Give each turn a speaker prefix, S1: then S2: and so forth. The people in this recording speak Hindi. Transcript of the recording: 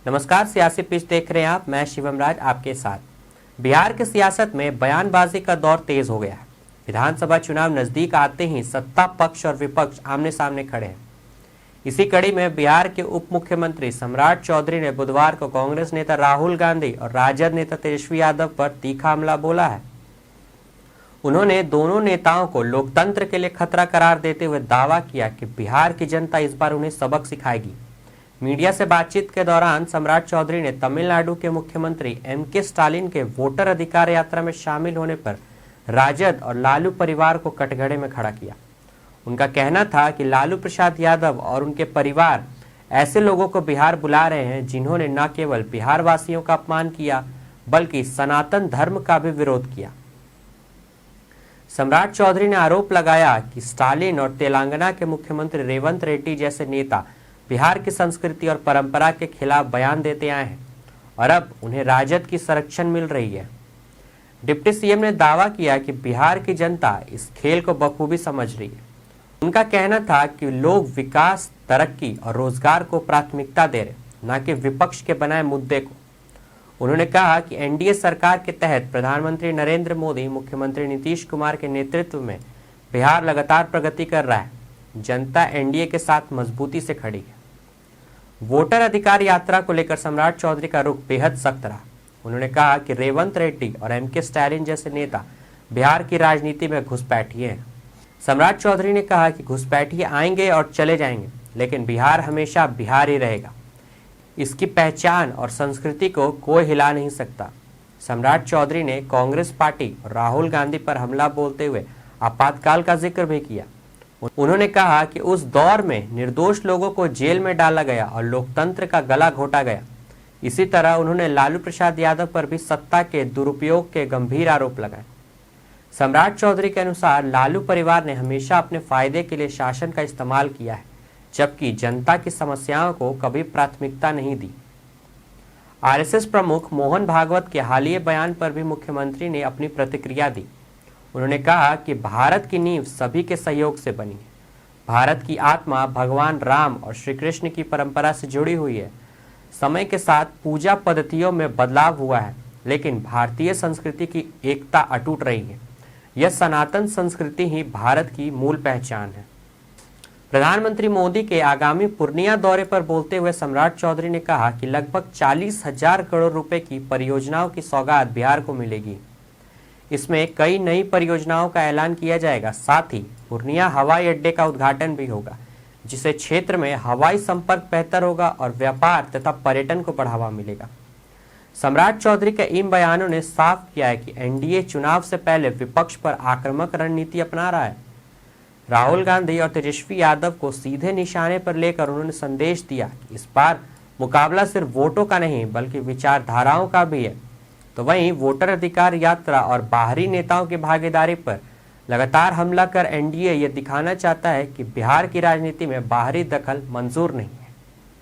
S1: नमस्कार, सियासी पिच देख रहे हैं आप। मैं शिवम राज आपके साथ। बिहार की सियासत में बयानबाजी का दौर तेज हो गया है। विधानसभा चुनाव नजदीक आते ही सत्ता पक्ष और विपक्ष आमने सामने खड़े हैं। इसी कड़ी में बिहार के उप मुख्यमंत्री सम्राट चौधरी ने बुधवार को कांग्रेस नेता राहुल गांधी और राजद नेता तेजस्वी यादव पर तीखा हमला बोला है। उन्होंने दोनों नेताओं को लोकतंत्र के लिए खतरा करार देते हुए दावा किया कि बिहार की जनता इस बार उन्हें सबक सिखाएगी। मीडिया से बातचीत के दौरान सम्राट चौधरी ने तमिलनाडु के मुख्यमंत्री एम.के. स्टालिन के वोटर अधिकार यात्रा में शामिल होने पर राजद और लालू परिवार को कटघरे में खड़ा किया। उनका कहना था कि लालू प्रसाद यादव और उनके परिवार ऐसे लोगों को बिहार बुला रहे हैं जिन्होंने न केवल बिहार वासियों का अपमान किया बल्कि सनातन धर्म का भी विरोध किया। सम्राट चौधरी ने आरोप लगाया कि स्टालिन और तेलंगाना के मुख्यमंत्री रेवंत रेड्डी जैसे नेता बिहार की संस्कृति और परंपरा के खिलाफ बयान देते आए हैं और अब उन्हें राजद की संरक्षण मिल रही है। डिप्टी सीएम ने दावा किया कि बिहार की जनता इस खेल को बखूबी समझ रही है। उनका कहना था कि लोग विकास, तरक्की और रोजगार को प्राथमिकता दे रहे, न कि विपक्ष के बनाए मुद्दे को। उन्होंने कहा कि एनडीए सरकार के तहत प्रधानमंत्री नरेंद्र मोदी, मुख्यमंत्री नीतीश कुमार के नेतृत्व में बिहार लगातार प्रगति कर रहा है। जनता एनडीए के साथ मजबूती से खड़ी है। वोटर अधिकार यात्रा को लेकर सम्राट चौधरी का रुख बेहद सख्त रहा। उन्होंने कहा कि रेवंत रेड्डी और एम.के. स्टालिन जैसे नेता बिहार की राजनीति में घुसपैठिए हैं। सम्राट चौधरी ने कहा कि घुसपैठिए आएंगे और चले जाएंगे, लेकिन बिहार हमेशा बिहार ही रहेगा। इसकी पहचान और संस्कृति को कोई हिला नहीं सकता। सम्राट चौधरी ने कांग्रेस पार्टी और राहुल गांधी पर हमला बोलते हुए आपातकाल का जिक्र भी किया। उन्होंने कहा कि उस दौर में निर्दोष लोगों को जेल में डाला गया और लोकतंत्र का गला घोटा गया। इसी तरह उन्होंने लालू प्रसाद यादव पर भी सत्ता के दुरुपयोग के गंभीर आरोप लगाए। सम्राट चौधरी के अनुसार लालू परिवार ने हमेशा अपने फायदे के लिए शासन का इस्तेमाल किया है, जबकि जनता की समस्याओं को कभी प्राथमिकता नहीं दी। आरएसएस प्रमुख मोहन भागवत के हालिया बयान पर भी मुख्यमंत्री ने अपनी प्रतिक्रिया दी। उन्होंने कहा कि भारत की नींव सभी के सहयोग से बनी है। भारत की आत्मा भगवान राम और श्री कृष्ण की परंपरा से जुड़ी हुई है। समय के साथ पूजा पद्धतियों में बदलाव हुआ है, लेकिन भारतीय संस्कृति की एकता अटूट रही है। यह सनातन संस्कृति ही भारत की मूल पहचान है। प्रधानमंत्री मोदी के आगामी पूर्णिया दौरे पर बोलते हुए सम्राट चौधरी ने कहा कि लगभग 40,000 करोड़ रुपए की परियोजनाओं की सौगात बिहार को मिलेगी। इसमें कई नई परियोजनाओं का ऐलान किया जाएगा। साथ ही पूर्णिया हवाई अड्डे का उद्घाटन भी होगा, जिससे क्षेत्र में हवाई संपर्क बेहतर होगा और व्यापार तथा पर्यटन को बढ़ावा मिलेगा। सम्राट चौधरी के इन बयानों ने साफ किया है कि एनडीए चुनाव से पहले विपक्ष पर आक्रामक रणनीति अपना रहा है। राहुल गांधी और तेजस्वी यादव को सीधे निशाने पर लेकर उन्होंने संदेश दिया कि इस बार मुकाबला सिर्फ वोटों का नहीं बल्कि विचारधाराओं का भी है। तो वहीं वोटर अधिकार यात्रा और बाहरी नेताओं की भागीदारी पर लगातार हमला कर एनडीए ये दिखाना चाहता है कि बिहार की राजनीति में बाहरी दखल मंजूर नहीं।